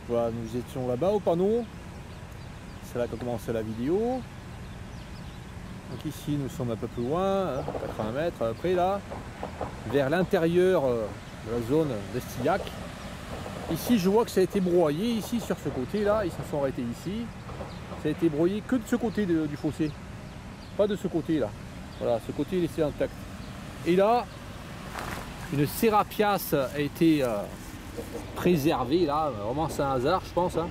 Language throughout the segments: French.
Voilà, nous étions là-bas au panneau. C'est là qu'a commencé la vidéo. Donc ici, nous sommes un peu plus loin, hein, 80 mètres après là, vers l'intérieur de la zone d'Estillac. Ici, je vois que ça a été broyé, ici, sur ce côté-là, ils se sont arrêtés ici. Ça a été broyé que de ce côté du fossé, pas de ce côté-là. Voilà, ce côté est laissé intact. Et là, une sérapias a été préservée, là, vraiment c'est un hasard, je pense. Hein.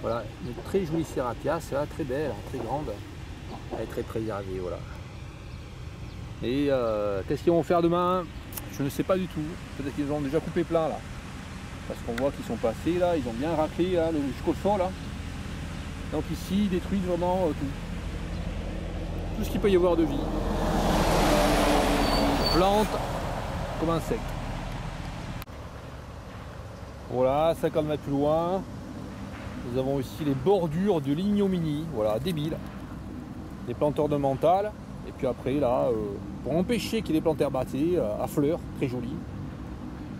Voilà, une très jolie sérapias, très belle, très grande. Elle est très préservée, voilà. Et qu'est-ce qu'ils vont faire demain? Je ne sais pas du tout. Peut-être qu'ils ont déjà coupé plein là. Parce qu'on voit qu'ils sont passés là, ils ont bien raclé là, jusqu'au sol là. Donc ici, ils détruisent vraiment tout. Tout ce qu'il peut y avoir de vie. Plantes comme insectes. Voilà, 50 mètres plus loin. Nous avons ici les bordures de l'ignominie. Voilà, débile. Des plantes ornementales. Et puis après là, pour empêcher qu'il y ait des plantes herbacées à fleurs, très jolies.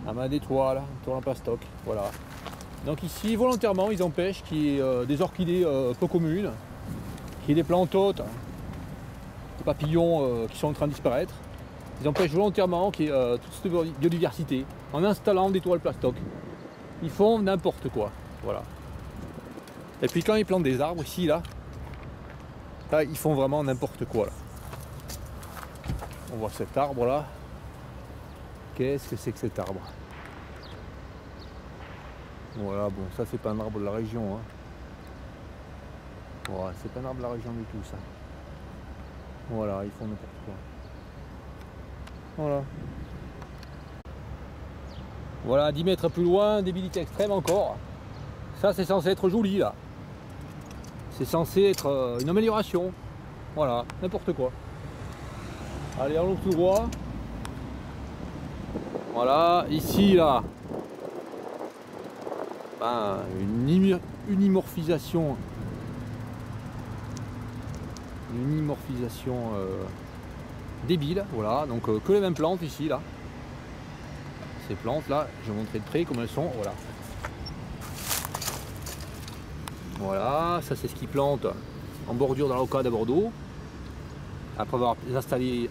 À main d'étoile, toile en plastoc, voilà. Donc ici, volontairement, ils empêchent qu'il y ait des orchidées peu communes, qu'il y ait des plantes hautes, des papillons qui sont en train de disparaître. Ils empêchent volontairement qu'il y ait toute cette biodiversité en installant des toiles plastoc. Ils font n'importe quoi, voilà. Et puis quand ils plantent des arbres ici, là, ils font vraiment n'importe quoi, là. On voit cet arbre là. Qu'est-ce que c'est que cet arbre? Voilà, bon, ça c'est pas un arbre de la région. Hein. Voilà, c'est pas un arbre de la région du tout, ça. Voilà, ils font n'importe quoi. Voilà. Voilà, 10 mètres plus loin, débilité extrême encore. Ça, c'est censé être joli, là. C'est censé être une amélioration. Voilà, n'importe quoi. Allez, allons tout droit. Voilà, ici, là, ben, une unimorphisation débile, voilà, donc que les mêmes plantes ici, là. Ces plantes, là, je vais vous montrer de près comment elles sont, voilà. Voilà, ça c'est ce qu'ils plantent en bordure dans la rocade à Bordeaux, après avoir installé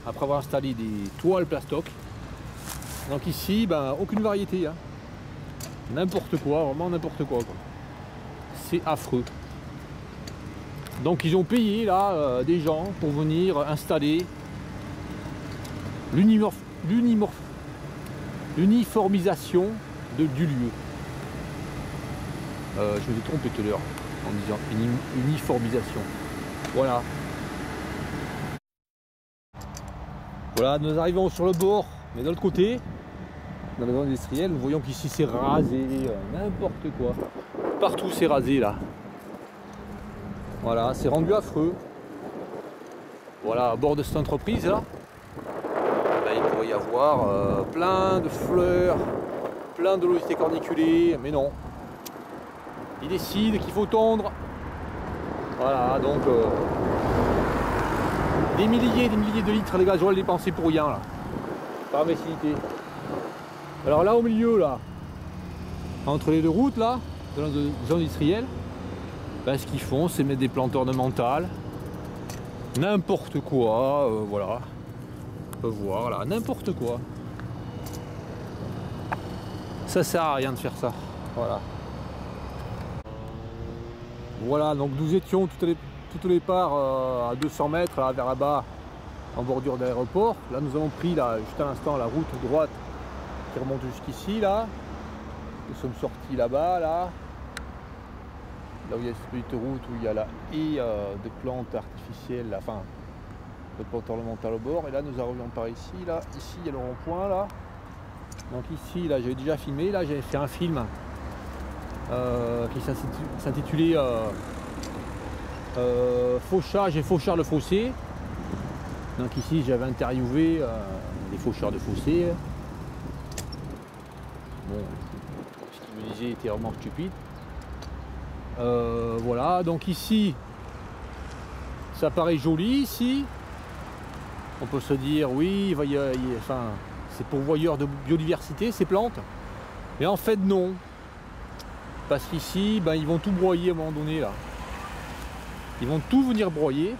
des toiles plastoc. Donc ici, ben, aucune variété, hein. N'importe quoi, vraiment n'importe quoi. C'est affreux. Donc ils ont payé là des gens pour venir installer l'uniformisation du lieu. Je me suis trompé tout à l'heure en disant uniformisation. Voilà. Voilà, nous arrivons sur le bord, mais de l'autre côté. Dans la zone industrielle, nous voyons qu'ici c'est rasé, n'importe quoi. Partout c'est rasé là. Voilà, c'est rendu affreux. Voilà, à bord de cette entreprise là, ben, il pourrait y avoir plein de fleurs, plein de logiciels corniculés, mais non. Ils décident qu'il faut tondre. Voilà, donc des milliers de litres de gasoil dépensés pour rien là. Par imbécilité. Alors là au milieu là, entre les deux routes là, de la zone industrielle, ben, ce qu'ils font c'est mettre des plantes ornementales, n'importe quoi, voilà. On peut voir là, n'importe quoi. Ça sert à rien de faire ça, voilà. Voilà, donc nous étions toutes les parts à 200 mètres là, vers là-bas, en bordure d'aéroport. Là nous avons pris là, juste à l'instant la route droite qui remonte jusqu'ici là. Nous sommes sortis là-bas là où il y a cette petite route où il y a la haie de plantes artificielles, là, enfin de plantes ornementales au bord. Et là nous arrivons par ici, là, ici il y a le rond-point là. Donc ici là j'avais déjà filmé, là j'avais fait un film qui s'intitulait Fauchage et faucheurs de fossé. Donc ici j'avais interviewé des faucheurs de fossé. Bon, ce qu'ils me disaient était vraiment stupide. Voilà, donc ici ça paraît joli ici. On peut se dire oui, enfin, c'est pourvoyeur de biodiversité ces plantes. Mais en fait non. Parce qu'ici, ben, ils vont tout broyer à un moment donné là. Ils vont tout venir broyer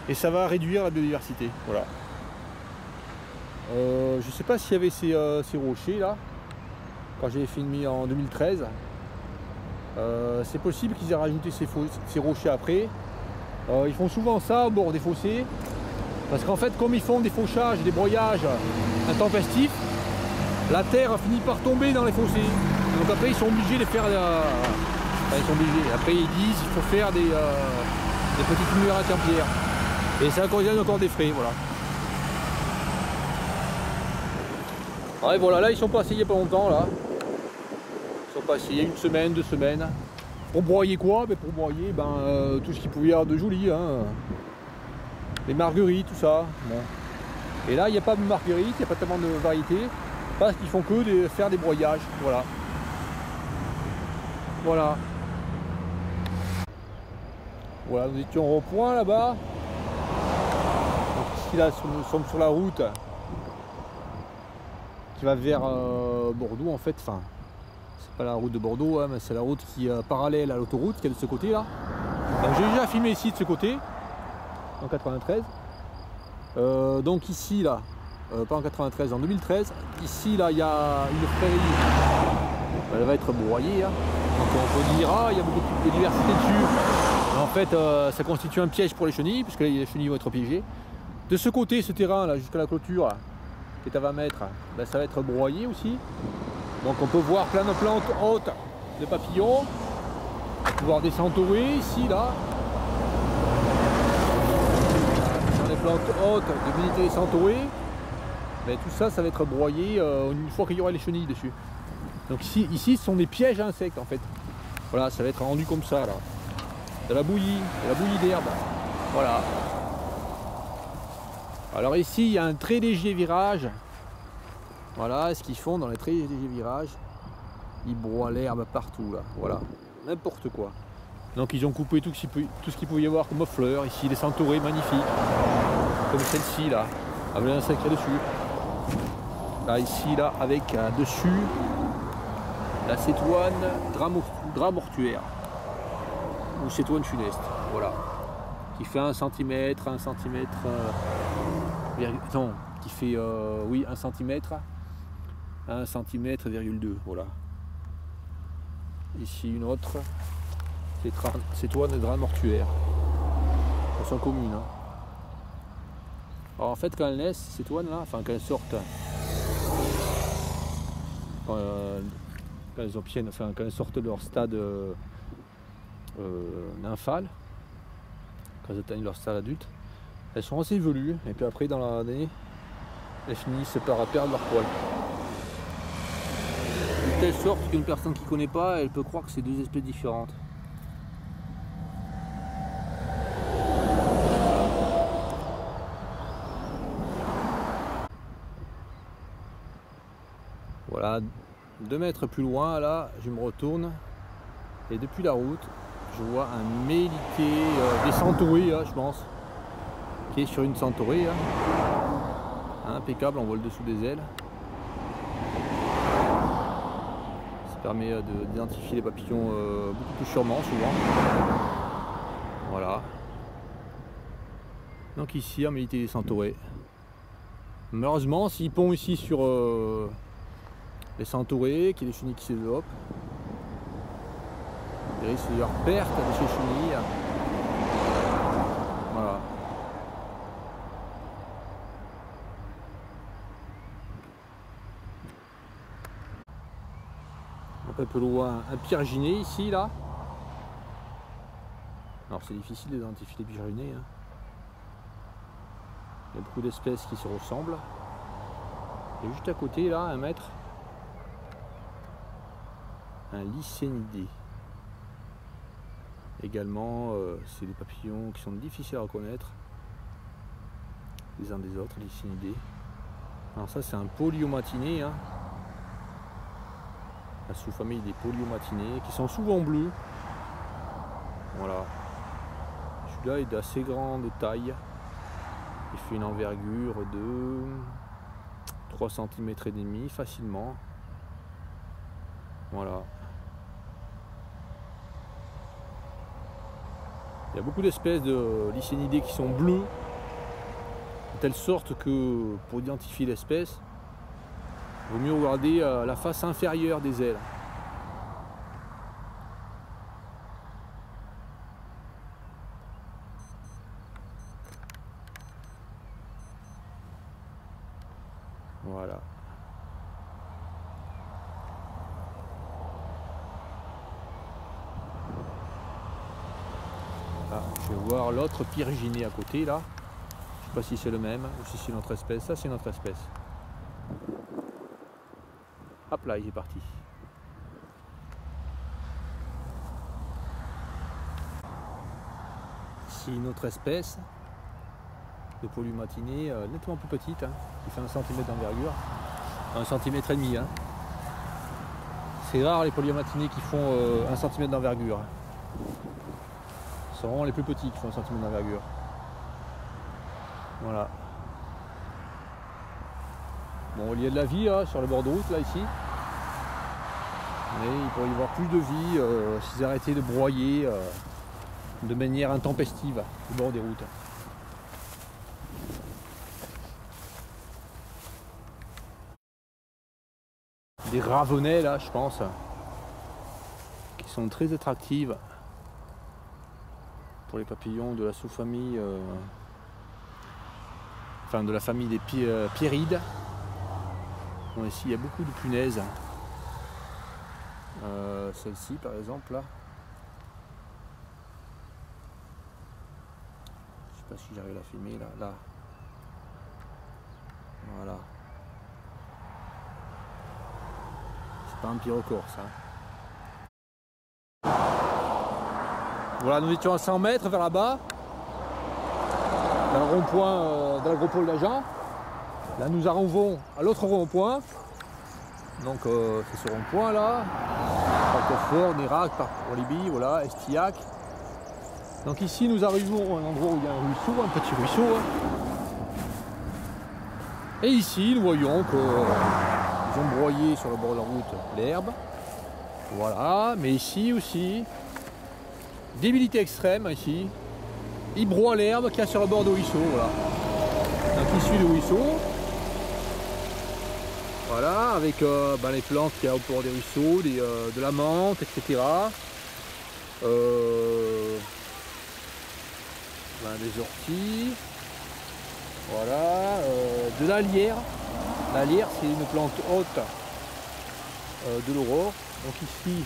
et ça va réduire la biodiversité. Voilà. Je ne sais pas s'il y avait ces rochers là, quand j'avais filmé en 2013. C'est possible qu'ils aient rajouté ces rochers après. Ils font souvent ça au bord des fossés. Parce qu'en fait, comme ils font des fauchages, des broyages intempestifs, la terre finit par tomber dans les fossés. Donc après, ils sont obligés de faire... Enfin, ils sont obligés. Après, ils disent qu'il faut faire des petites murs à pierre. Et ça occasionne encore des frais, voilà. Ouais, voilà, là ils sont passés il n'y a pas longtemps là. Ils sont passés il y a une semaine, 2 semaines. Pour broyer quoi? Ben, pour broyer tout ce qu'il pouvait y avoir de joli. Hein. Les marguerites, tout ça. Bon. Et là il n'y a pas de marguerites, il n'y a pas tellement de variétés. Parce qu'ils font que de faire des broyages. Voilà. Voilà. Voilà, nous étions au point là-bas. Ici là nous sommes sur la route qui va vers Bordeaux en fait, enfin c'est pas la route de Bordeaux hein, mais c'est la route qui est parallèle à l'autoroute qui est de ce côté là. Donc j'ai déjà filmé ici de ce côté en 93. Donc ici là, pas en 93, en 2013, ici là il y a une prairie, elle va être broyée hein. Donc on peut dire ah il y a beaucoup de biodiversité dessus. Mais en fait ça constitue un piège pour les chenilles, puisque les chenilles vont être piégées. De ce côté, ce terrain là jusqu'à la clôture là, qui est à 20 mètres, ben, ça va être broyé aussi. Donc on peut voir plein de plantes hautes de papillons. On peut voir des centaurées ici, là. Dans les plantes hautes de militaires centaurées. Ben, tout ça, ça va être broyé une fois qu'il y aura les chenilles dessus. Donc ici, ce sont des pièges à insectes en fait. Voilà, ça va être rendu comme ça là. De la bouillie d'herbe. Voilà. Alors ici il y a un très léger virage. Voilà ce qu'ils font dans les très légers virages. Ils broient l'herbe partout là. Voilà. N'importe quoi. Donc ils ont coupé tout ce qu'il pouvait y avoir comme fleurs. Ici des centaurées magnifiques. Comme celle-ci là. Avec un sacré dessus. Là ici là avec dessus la cétoine drap mortuaire. Ou cétoine funeste. Voilà. Qui fait 1 cm, 1 cm. Non, qui fait oui 1 cm, 1 cm,2, voilà. Ici une autre, cétoine drap mortuaire. Elles sont communes. Hein. Alors en fait quand elles naissent, ces cétoines là, enfin quand elles sortent, quand elles obtiennent, enfin quand elles sortent de leur stade nymphal, quand elles atteignent leur stade adulte, elles sont assez velues et puis après dans l'année elles finissent par perdre leur poil. De telle sorte qu'une personne qui ne connaît pas, elle peut croire que c'est 2 espèces différentes. Voilà, 2 mètres plus loin là, je me retourne et depuis la route, je vois un mélité des centaurées je pense. Qui est sur une centaurée, hein. Impeccable, on voit le dessous des ailes. Ça permet d'identifier les papillons beaucoup plus sûrement, souvent. Voilà. Donc ici, en mélité des centaurées. Malheureusement, s'ils pondent ici sur les centaurées, qu'il y a des chenilles qui se développent, il risque de leur perte de ces chenilles. Voilà. Un peu loin, un pyrginé ici, là. Alors c'est difficile d'identifier les pyrginés. Hein. Il y a beaucoup d'espèces qui se ressemblent. Et juste à côté, là, 1 mètre, un lycénidé. Également, c'est des papillons qui sont difficiles à reconnaître les uns des autres, lycénidés. Alors ça, c'est un polyomatiné. Hein. La sous-famille des polyomatinées qui sont souvent bleus. Voilà. Celui-là est d'assez grande taille. Il fait une envergure de 3 cm et demi facilement. Voilà. Il y a beaucoup d'espèces de Lycaenidés qui sont bleues, de telle sorte que pour identifier l'espèce, il vaut mieux regarder la face inférieure des ailes. Voilà. Ah, je vais voir l'autre pyréginée à côté là. Je sais pas si c'est le même ou si c'est une autre espèce. Ça c'est une autre espèce. Hop là, il est parti. Ici une autre espèce de polymatinée nettement plus petite, hein, qui fait 1 cm d'envergure. 1,5 cm. Hein. C'est rare les polymatinés qui font 1 cm d'envergure. Ce sont vraiment les plus petits qui font 1 cm d'envergure. Voilà. Bon, il y a de la vie là, sur le bord de route là ici. Mais il pourrait y avoir plus de vie s'ils arrêtaient de broyer de manière intempestive au bord des routes. Des ravenets là, je pense, qui sont très attractives pour les papillons de la sous-famille, enfin de la famille des Pierides. Bon, ici il y a beaucoup de punaises. Celle-ci par exemple là. Je sais pas si j'arrive à la filmer là. Voilà. C'est pas un pyrocore ça. Voilà, nous étions à 100 mètres vers là-bas, dans le rond-point de l'agropole d'Agen. Là nous arrivons à l'autre rond-point. Donc c'est ce rond-point là. Roquefort, Nérac, Orlibi, voilà, Estillac. Donc ici nous arrivons à un endroit où il y a un ruisseau, un petit ruisseau. Hein. Et ici nous voyons qu'ils ont broyé sur le bord de la route l'herbe. Voilà, mais ici aussi, débilité extrême ici. Ils broient l'herbe qu'il y a sur le bord du ruisseau. Voilà. Donc issu du ruisseau. Voilà, avec les plantes qu'il y a au bord des ruisseaux, de la menthe, etc. Des orties. Voilà, de la lierre. La lierre, c'est une plante haute de l'aurore. Donc ici,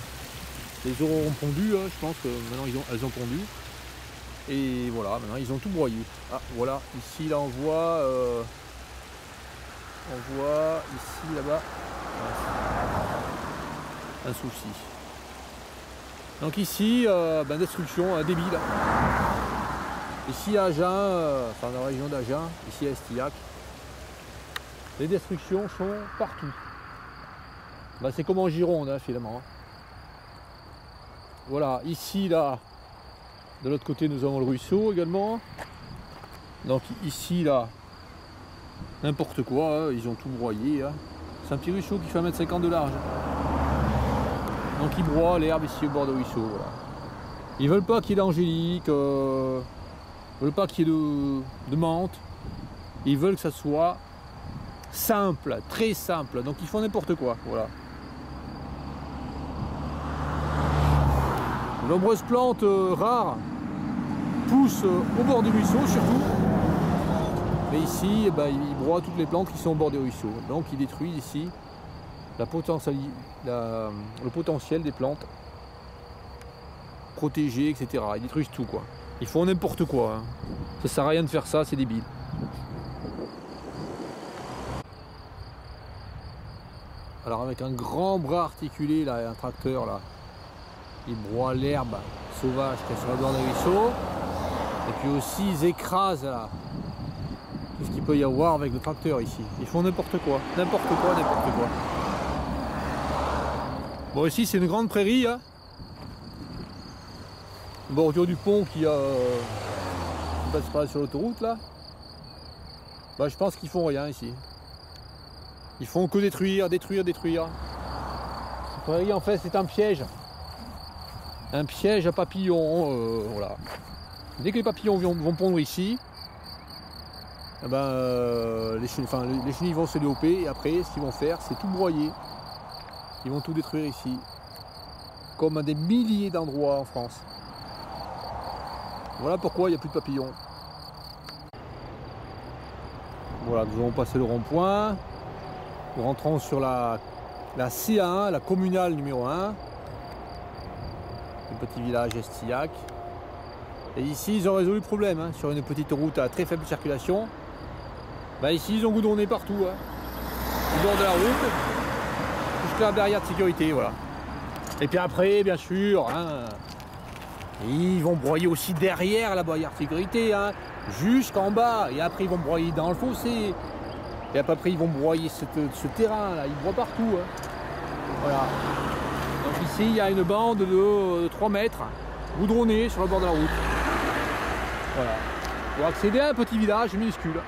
les aurores ont pondu, hein, je pense que maintenant elles ont pondu. Et voilà, maintenant ils ont tout broyé. Ah, voilà, ici, là, on voit ici, là-bas, un souci. Donc ici, destruction débile. Ici à Agen, enfin dans la région d'Agen, ici à Estillac, les destructions sont partout. C'est comme en Gironde hein, finalement. Voilà, ici là, de l'autre côté nous avons le ruisseau également. Donc ici là, n'importe quoi, hein, ils ont tout broyé. Hein. C'est un petit ruisseau qui fait 1,50 m de large. Donc ils broient l'herbe ici au bord du ruisseau. Voilà. Ils veulent pas qu'il y ait d'angélique, ils veulent pas qu'il y ait de menthe. Ils veulent que ça soit simple, très simple. Donc ils font n'importe quoi. Voilà. De nombreuses plantes rares poussent au bord du ruisseau surtout. Mais ici, ils broient toutes les plantes qui sont au bord du ruisseau. Donc ils détruisent ici le potentiel des plantes protégées, etc. Ils détruisent tout quoi. Ils font n'importe quoi. Hein. Ça sert à rien de faire ça, c'est débile. Alors avec un grand bras articulé, là, un tracteur là, ils broient l'herbe sauvage qui est sur le bord du ruisseau. Et puis aussi ils écrasent là, tout ce qu'il peut y avoir avec le tracteur ici. Ils font n'importe quoi, n'importe quoi, n'importe quoi. Bon ici c'est une grande prairie, hein. Bordure du pont qui passe pas sur l'autoroute là. Je pense qu'ils font rien ici. Ils font que détruire, détruire, détruire. Cette prairie en fait c'est un piège. Un piège à papillons, voilà. Dès que les papillons vont pondre ici, eh ben, les chenilles vont se développer et après ce qu'ils vont faire c'est tout broyer. Ils vont tout détruire ici. Comme à des milliers d'endroits en France. Voilà pourquoi il n'y a plus de papillons. Voilà, nous allons passer le rond-point. Nous rentrons sur la CA1, la communale numéro 1. Le petit village Estillac. Et ici, ils ont résolu le problème. Hein, sur une petite route à très faible circulation. Bah ici, ils ont goudronné partout. Hein, au bord de la route. Jusqu'à la barrière de sécurité. Voilà. Et puis après, bien sûr, hein, ils vont broyer aussi derrière la barrière de sécurité. Hein, jusqu'en bas. Et après, ils vont broyer dans le fossé. Et après, ils vont broyer ce terrain. Là. Ils broient partout. Hein. Voilà. Donc ici, il y a une bande de 3 mètres goudronnée sur le bord de la route. Voilà. Pour accéder à un petit village minuscule.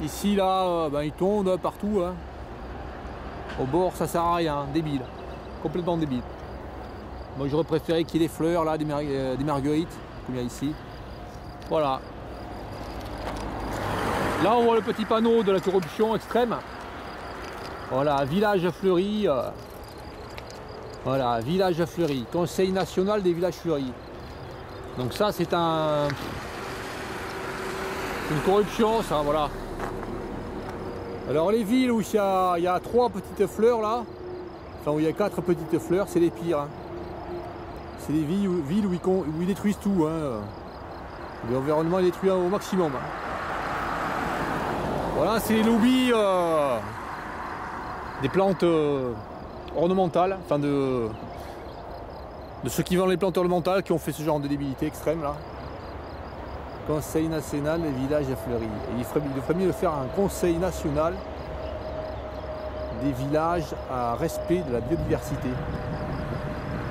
Ici, là, ben, ils tombent partout. Hein. Au bord, ça sert à rien. Débile. Complètement débile. Moi, j'aurais préféré qu'il y ait des fleurs, là, des marguerites, comme il y a ici. Voilà. Là, on voit le petit panneau de la corruption extrême. Voilà, village fleuri. Voilà, village fleuri. Conseil national des villages fleuris. Donc ça, c'est une corruption, ça, voilà. Alors les villes où il y a 3 petites fleurs, là, enfin où il y a 4 petites fleurs, c'est les pires. Hein. C'est des villes où ils détruisent tout. Hein. L'environnement est détruit au maximum. Hein. Voilà, c'est les lobbies des plantes ornementales, enfin de ceux qui vendent les plantes ornementales qui ont fait ce genre de débilité extrême là. Conseil national des villages fleuris. Et il devrait mieux faire un conseil national des villages à respect de la biodiversité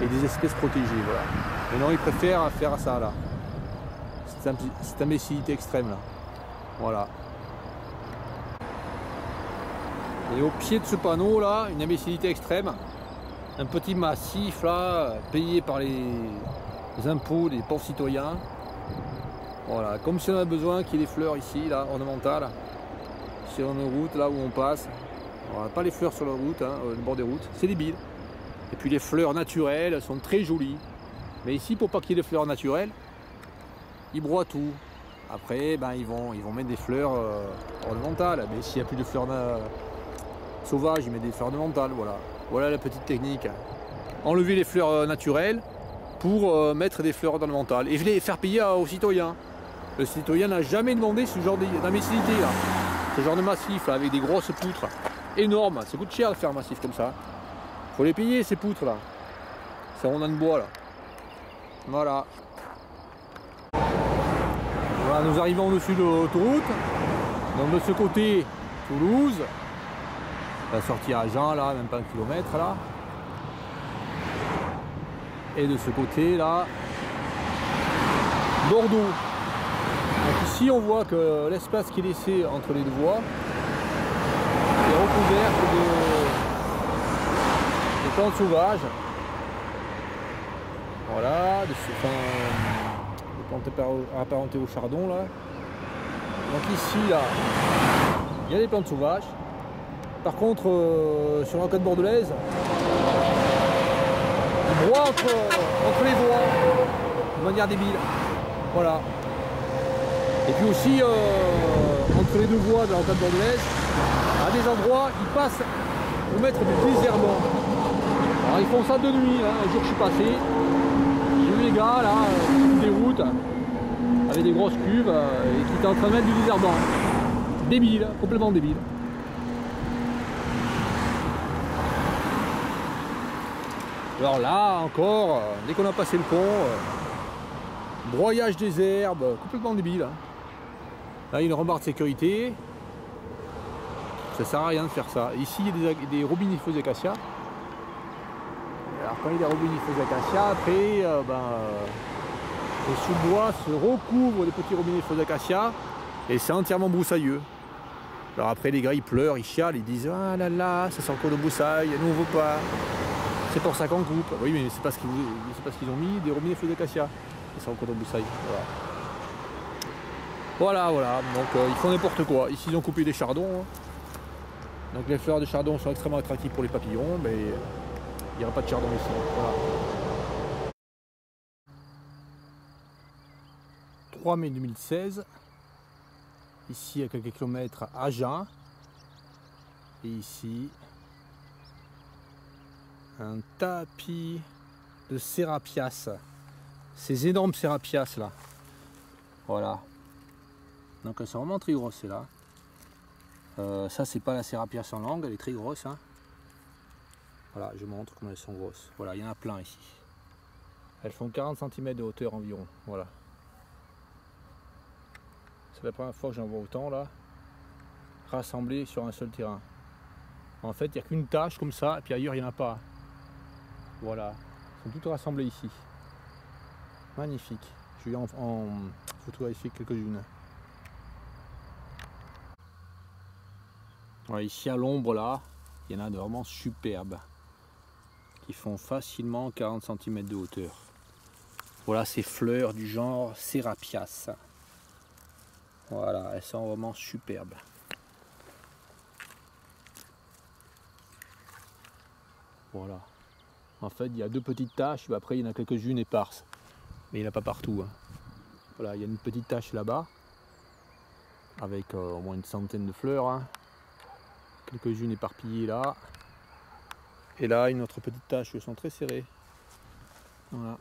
et des espèces protégées. Voilà. Mais non, ils préfèrent faire ça là. C'est imbécilité extrême là. Voilà. Et au pied de ce panneau là, une imbécilité extrême, un petit massif là, payé par les impôts des pauvres citoyens. Voilà, comme si on a besoin qu'il y ait des fleurs ici, là, ornementales, sur une route là où on passe. Voilà, pas les fleurs sur la route, hein, le bord des routes, c'est débile. Et puis les fleurs naturelles sont très jolies. Mais ici, pour pas qu'il y ait des fleurs naturelles, ils broient tout. Après, ben, ils vont mettre des fleurs ornementales. Mais s'il n'y a plus de fleurs sauvages, ils mettent des fleurs ornementales. Voilà. Voilà la petite technique. Enlever les fleurs naturelles pour mettre des fleurs ornementales. Et les faire payer aux citoyens. Le citoyen n'a jamais demandé ce genre d'imbécilité là. Ce genre de massif là, avec des grosses poutres énormes. Ça coûte cher de faire un massif comme ça. Faut les payer ces poutres là. C'est rondin de bois là. Voilà. Voilà, nous arrivons au-dessus de l'autoroute. Donc de ce côté, Toulouse. La sortie à Jean là, même pas 1 kilomètre là. Et de ce côté là, Bordeaux. Donc ici on voit que l'espace qui est laissé entre les deux voies est recouvert de plantes sauvages. Voilà, des plantes apparentées au chardon là. Donc ici là, il y a des plantes sauvages. Par contre, sur la côte bordelaise, ils broient entre les voies de manière débile. Voilà. Et puis aussi, entre les deux voies de la côte bordelaise, à des endroits, ils passent pour mettre des désherbants. Alors ils font ça de nuit. Hein. Un jour je suis passé, j'ai vu les gars là, des routes, avec des grosses cuves, et qui étaient en train de mettre du désherbant. Débile, complètement débile. Alors là encore, dès qu'on a passé le pont, broyage des herbes, complètement débile. Hein. Là il y a une rambarde de sécurité, ça sert à rien de faire ça. Ici il y a des robinifeuses d'acacia. Alors quand il y a des robinifeuses d'acacia, après le sous-bois se recouvre de petits robinifeuses d'acacia et c'est entièrement broussailleux. Alors après les gars ils pleurent, ils chialent, ils disent ah là là, ça sent encore de broussailles, nous on veut pas. C'est pour ça qu'on coupe. Oui, mais c'est parce qu'ils ont mis des robinets feux d'acacia. Ils sont contents de broussailles. Voilà. Voilà. Donc ils font n'importe quoi. Ici ils ont coupé des chardons. Hein. Donc les fleurs de chardon sont extrêmement attractives pour les papillons, mais il n'y aura pas de chardon ici. Voilà. 3 mai 2016. Ici à quelques kilomètres à Agen. Et ici un tapis de Serapias. Ces énormes Serapias là. Voilà. Donc elles sont vraiment très grosses celles-là. Ça c'est pas la Serapias en langue, elle est très grosse. Hein. Voilà, je montre comment elles sont grosses. Voilà, il y en a plein ici. Elles font 40 cm de hauteur environ. Voilà. C'est la première fois que j'en vois autant là. Rassemblées sur un seul terrain. En fait, il n'y a qu'une tache comme ça, et puis ailleurs, il n'y en a pas. Voilà. Elles sont toutes rassemblées ici. Magnifique. Je vais en photographier quelques-unes. Voilà, ici à l'ombre là, il y en a de vraiment superbes. Qui font facilement 40 cm de hauteur. Voilà ces fleurs du genre Serapias. Voilà, elles sont vraiment superbes. Voilà. En fait, il y a deux petites taches, mais après il y en a quelques-unes éparses. Mais il n'y en a pas partout. Hein. Voilà, il y a une petite tache là-bas, avec au moins une centaine de fleurs. Hein. Quelques-unes éparpillées là. Et là, une autre petite tache, elles sont très serrées. Voilà.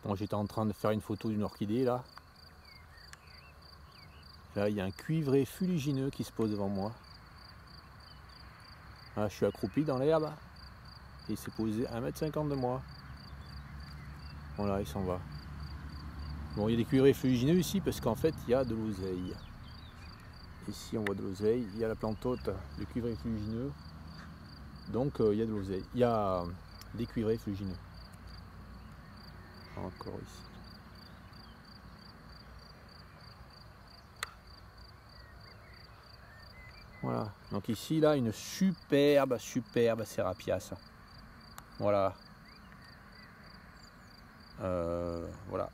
Bon, j'étais en train de faire une photo d'une orchidée là. Là, il y a un cuivré fuligineux qui se pose devant moi. Là, je suis accroupi dans l'herbe. Et il s'est posé à 1,50 m de moi. Voilà, il s'en va. Bon, il y a des cuivrés fuligineux ici parce qu'en fait, il y a de l'oseille. Ici, on voit de l'oseille. Il y a la plante hôte, le cuivré fuligineux. Donc, il y a de l'oseille. Il y a des cuivrés fuligineux. Encore ici. Voilà, donc ici là une superbe Serapias. Voilà. Voilà.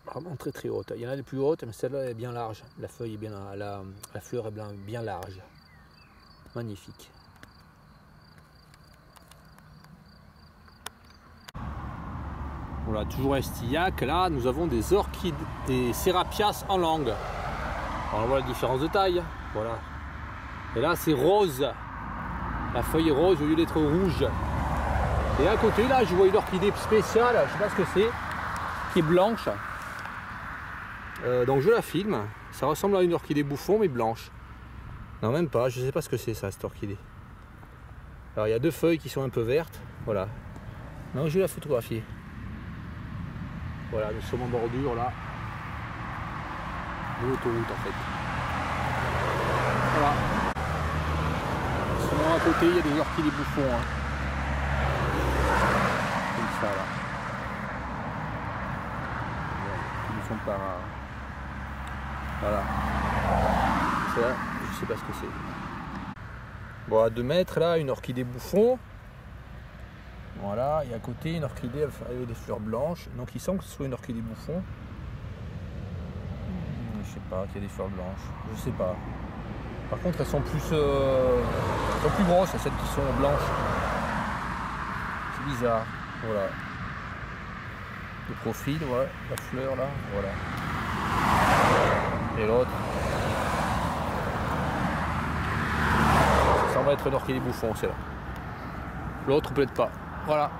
Vraiment très haute. Il y en a des plus hautes, mais celle-là est bien large. La feuille est bien, la fleur est bien large. Magnifique. Voilà, toujours à Estillac, là nous avons des orchidées, des Serapias en langue. Alors, on voit la différence de taille, voilà. Et là c'est rose, la feuille est rose au lieu d'être rouge. Et à côté là je vois une orchidée spéciale, je sais pas ce que c'est, qui est blanche. Donc je la filme, ça ressemble à une orchidée bouffon mais blanche. Non même pas, je sais pas ce que c'est ça cette orchidée. Alors il y a deux feuilles qui sont un peu vertes, voilà. Non, je vais la photographier. Voilà, nous sommes en bordure là de l'autoroute en fait. Voilà. Sinon à côté il y a des orchidées bouffons. Hein. Comme ça là. Qui ne sont pas. Voilà. Ça, je sais pas ce que c'est. Bon, à 2 mètres là, une orchidée bouffon. Voilà, et à côté une orchidée avec des fleurs blanches. Donc il semble que ce soit une orchidée bouffon. Je sais pas, qu'il y a des fleurs blanches. Je sais pas. Par contre elles sont plus grosses, celles qui sont blanches. C'est bizarre. Voilà. De profil, ouais, la fleur là, voilà. Et l'autre. Ça semble être une orchidée bouffon, c'est là. L'autre peut-être pas. Voilà.